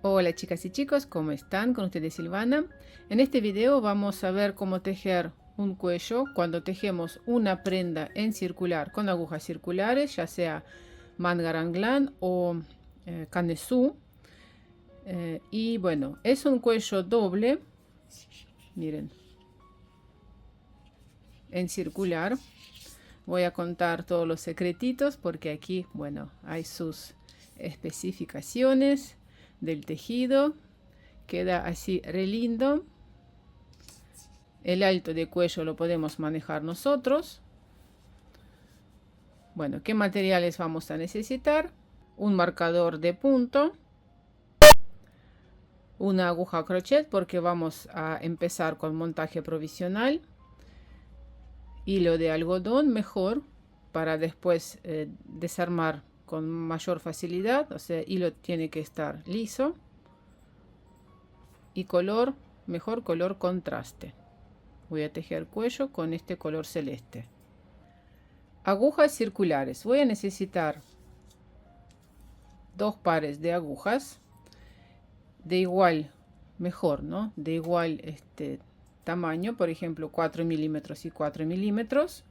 Hola chicas y chicos, ¿cómo están? Con ustedes Silvana. En este video vamos a ver cómo tejer un cuello cuando tejemos una prenda en circular con agujas circulares, ya sea manga raglan o canesú. Y bueno, es un cuello doble, miren, en circular. Voy a contar todos los secretitos porque aquí, bueno, hay sus especificaciones del tejido. Queda así re lindo. El alto de cuello lo podemos manejar nosotros. Bueno, ¿qué materiales vamos a necesitar? Un marcador de punto, una aguja crochet porque vamos a empezar con montaje provisional, hilo de algodón mejor para después desarmar con mayor facilidad, o sea, hilo tiene que estar liso, y color, mejor color contraste. Voy a tejer cuello con este color celeste. Agujas circulares. Voy a necesitar dos pares de agujas de igual, mejor, ¿no? De igual tamaño, por ejemplo 4 milímetros y 4 milímetros.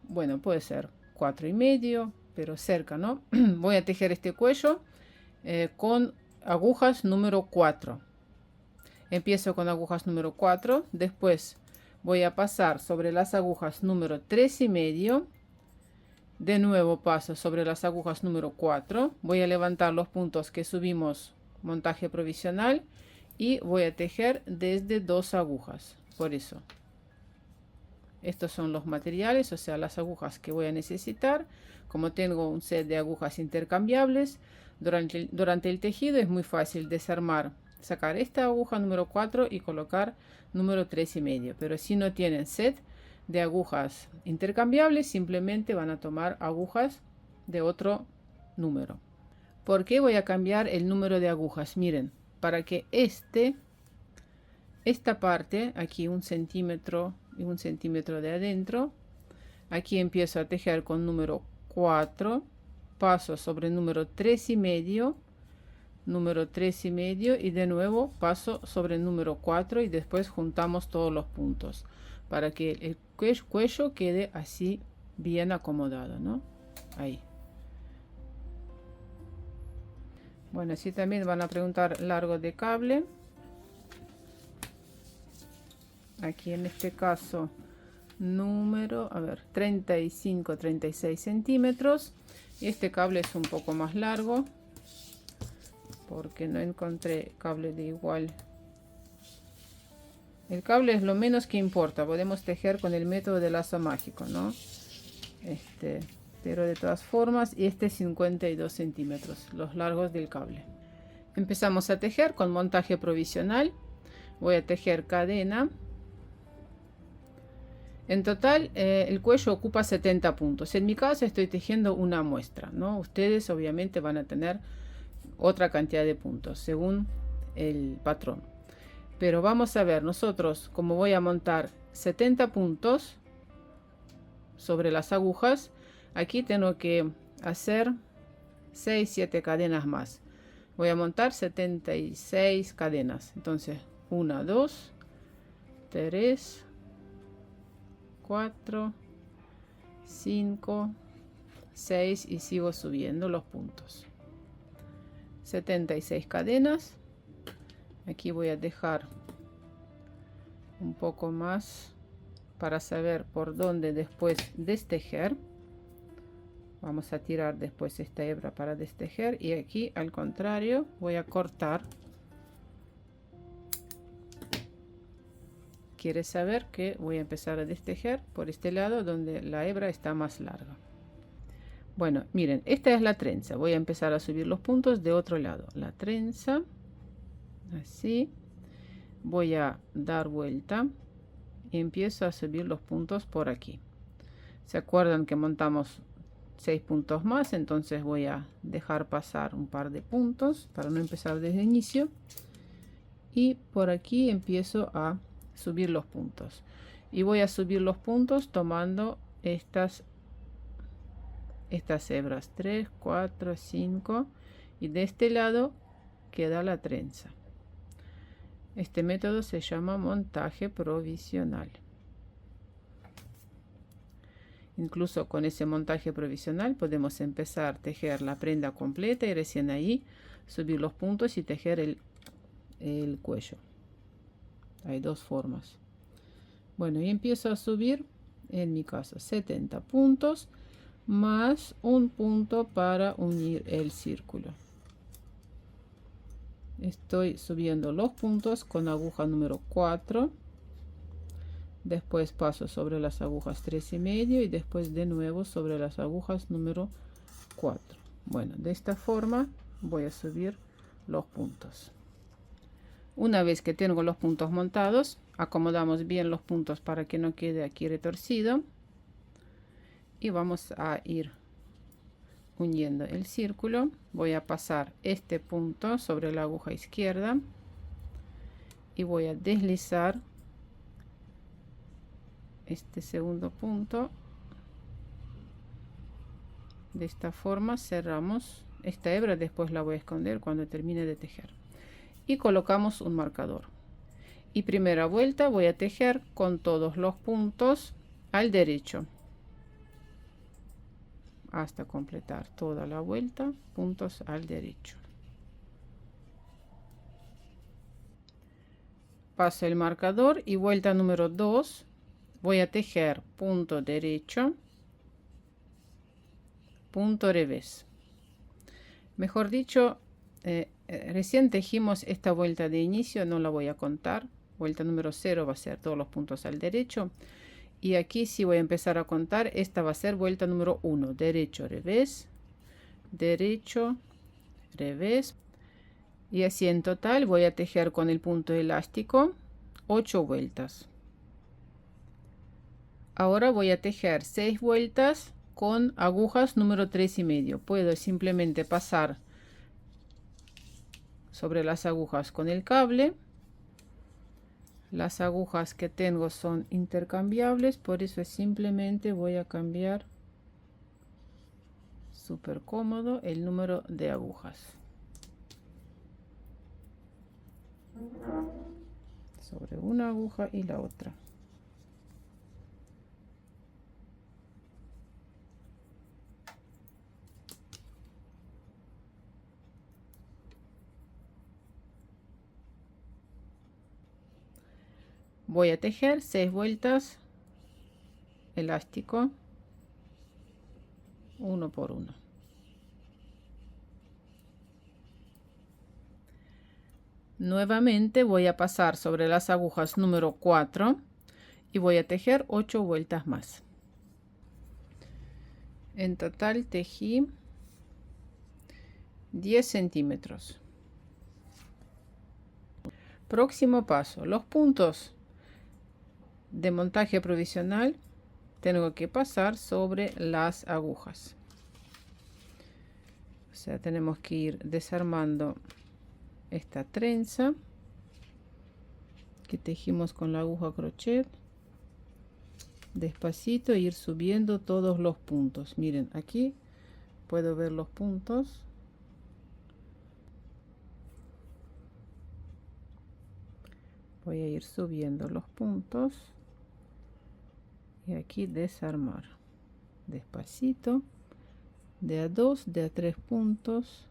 Bueno, puede ser 4,5, pero cerca, ¿no? Voy a tejer este cuello con agujas número 4. Empiezo con agujas número 4, después voy a pasar sobre las agujas número 3,5. De nuevo paso sobre las agujas número 4. Voy a levantar los puntos que subimos montaje provisional y voy a tejer desde 2 agujas. Por eso, estos son los materiales, o sea, las agujas que voy a necesitar. Como tengo un set de agujas intercambiables, durante el tejido es muy fácil desarmar, sacar esta aguja número 4 y colocar número 3,5. Pero si no tienen set de agujas intercambiables, simplemente van a tomar agujas de otro número. ¿Por qué voy a cambiar el número de agujas? Miren, para que esta parte aquí 1 centímetro y 1 centímetro de adentro, aquí empiezo a tejer con número 4, paso sobre número 3,5, número 3,5 y de nuevo paso sobre el número 4 y después juntamos todos los puntos para que el cuello quede así bien acomodado, ¿no? Ahí. Bueno, así también van a preguntar largo de cable. Aquí en este caso número, a ver, 35-36 centímetros. Y este cable es un poco más largo porque no encontré cable de igual. El cable es lo menos que importa, podemos tejer con el método de lazo mágico, ¿no? Pero de todas formas, y este es 52 centímetros, los largos del cable. Empezamos a tejer con montaje provisional. Voy a tejer cadena. En total, el cuello ocupa 70 puntos. En mi caso estoy tejiendo una muestra, ¿no? Ustedes obviamente van a tener otra cantidad de puntos según el patrón. Pero vamos a ver nosotros cómo voy a montar 70 puntos sobre las agujas. Aquí tengo que hacer 6-7 cadenas más. Voy a montar 76 cadenas. Entonces 1, 2, 3, 4, 5, 6 y sigo subiendo los puntos. 76 cadenas. Aquí voy a dejar un poco más para saber por dónde después destejer. Vamos a tirar después esta hebra para destejer y aquí al contrario voy a cortar. Quiere saber que voy a empezar a destejer por este lado donde la hebra está más larga. Bueno, miren, esta es la trenza. Voy a empezar a subir los puntos de otro lado. La trenza, así. Voy a dar vuelta y empiezo a subir los puntos por aquí. ¿Se acuerdan que montamos 6 puntos más? Entonces voy a dejar pasar un par de puntos para no empezar desde el inicio. Y por aquí empiezo a subir los puntos. Y voy a subir los puntos tomando estas hebras 3, 4, 5 y de este lado queda la trenza. Este método se llama montaje provisional. Incluso con ese montaje provisional podemos empezar a tejer la prenda completa y recién ahí subir los puntos y tejer el cuello. Hay dos formas. Bueno, y empiezo a subir, en mi caso 70 puntos más un punto para unir el círculo. Estoy subiendo los puntos con aguja número 4. Después paso sobre las agujas 3,5 y después de nuevo sobre las agujas número 4. Bueno, de esta forma voy a subir los puntos. Una vez que tengo los puntos montados, acomodamos bien los puntos para que no quede aquí retorcido y vamos a ir uniendo el círculo. Voy a pasar este punto sobre la aguja izquierda y voy a deslizar este segundo punto. De esta forma cerramos esta hebra, después la voy a esconder cuando termine de tejer, y colocamos un marcador. Y primera vuelta voy a tejer con todos los puntos al derecho hasta completar toda la vuelta, puntos al derecho. Paso el marcador y vuelta número 2 voy a tejer punto derecho, punto revés. Mejor dicho, recién tejimos esta vuelta de inicio, no la voy a contar. Vuelta número 0 va a ser todos los puntos al derecho. Y aquí sí voy a empezar a contar. Esta va a ser vuelta número 1. Derecho, revés, derecho, revés. Y así en total voy a tejer con el punto elástico 8 vueltas. Ahora voy a tejer 6 vueltas con agujas número 3,5. Puedo simplemente pasar sobre las agujas con el cable. Las agujas que tengo son intercambiables, por eso simplemente voy a cambiar, súper cómodo, el número de agujas sobre una aguja y la otra. Voy a tejer 6 vueltas elástico, uno por uno. Nuevamente voy a pasar sobre las agujas número 4 y voy a tejer 8 vueltas más. En total tejí 10 centímetros. Próximo paso, los puntos de montaje provisional tengo que pasar sobre las agujas. O sea, tenemos que ir desarmando esta trenza que tejimos con la aguja crochet, despacito, e ir subiendo todos los puntos. Miren, aquí puedo ver los puntos. Voy a ir subiendo los puntos y aquí desarmar despacito, de a 2, de a 3 puntos.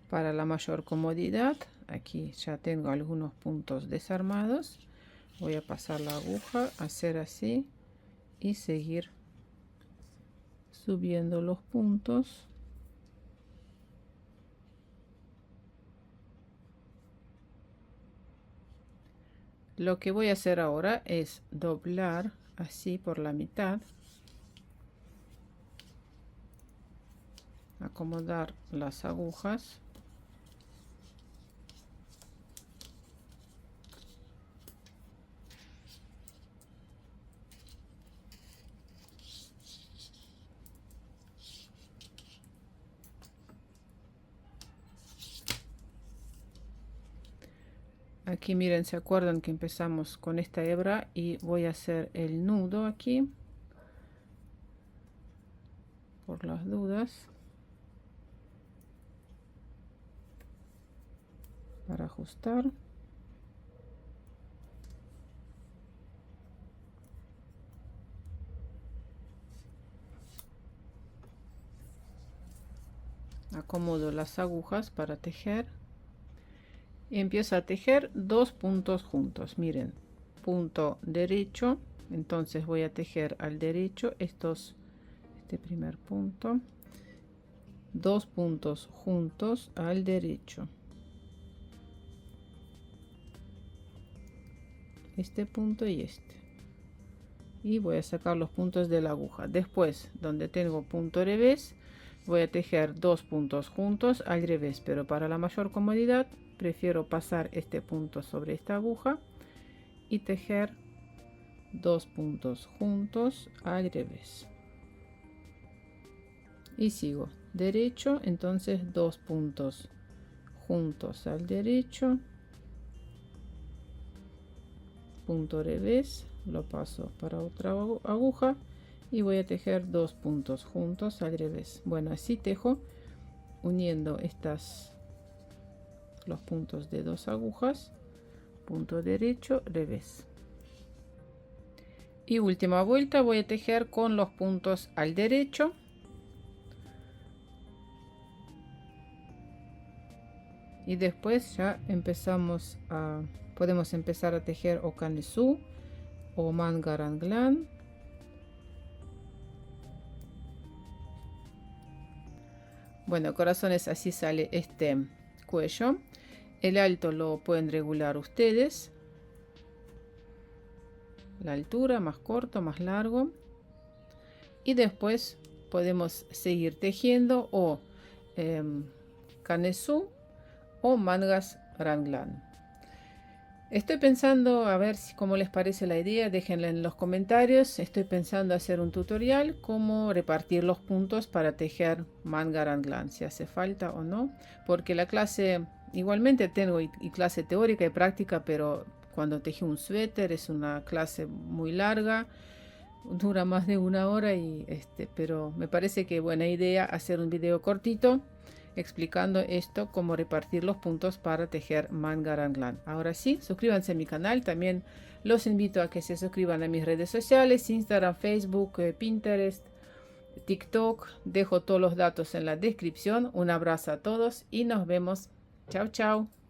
Para la mayor comodidad, aquí ya tengo algunos puntos desarmados. Voy a pasar la aguja, hacer así y seguir subiendo los puntos. Lo que voy a hacer ahora es doblar así por la mitad, acomodar las agujas Aquí miren, se acuerdan que empezamos con esta hebra y voy a hacer el nudo aquí por las dudas para ajustar. Acomodo las agujas para tejer y empiezo a tejer 2 puntos juntos. Miren, punto derecho, entonces voy a tejer al derecho este primer punto, 2 puntos juntos al derecho, este punto y este, y voy a sacar los puntos de la aguja. Después, donde tengo punto revés, voy a tejer 2 puntos juntos al revés, pero para la mayor comodidad prefiero pasar este punto sobre esta aguja y tejer 2 puntos juntos al revés. Y sigo derecho, entonces 2 puntos juntos al derecho, punto revés, lo paso para otra aguja y voy a tejer 2 puntos juntos al revés. Bueno, así tejo uniendo los puntos de 2 agujas, punto derecho, revés. Y última vuelta voy a tejer con los puntos al derecho, y después ya podemos empezar a tejer o canesú o manga raglan. Bueno, corazones, así sale este cuello. El alto lo pueden regular ustedes, la altura, más corto, más largo, y después podemos seguir tejiendo o canesú o mangas raglan. Estoy pensando, a ver cómo les parece la idea, déjenla en los comentarios. Estoy pensando hacer un tutorial cómo repartir los puntos para tejer manga raglan, si hace falta o no, porque la clase igualmente tengo y clase teórica y práctica, pero cuando tejí un suéter es una clase muy larga, dura más de 1 hora pero me parece que buena idea hacer un video cortito explicando esto, cómo repartir los puntos para tejer manga raglan. Ahora sí, suscríbanse a mi canal. También los invito a que se suscriban a mis redes sociales: Instagram, Facebook, Pinterest, TikTok. Dejo todos los datos en la descripción. Un abrazo a todos y nos vemos. Chao, chao.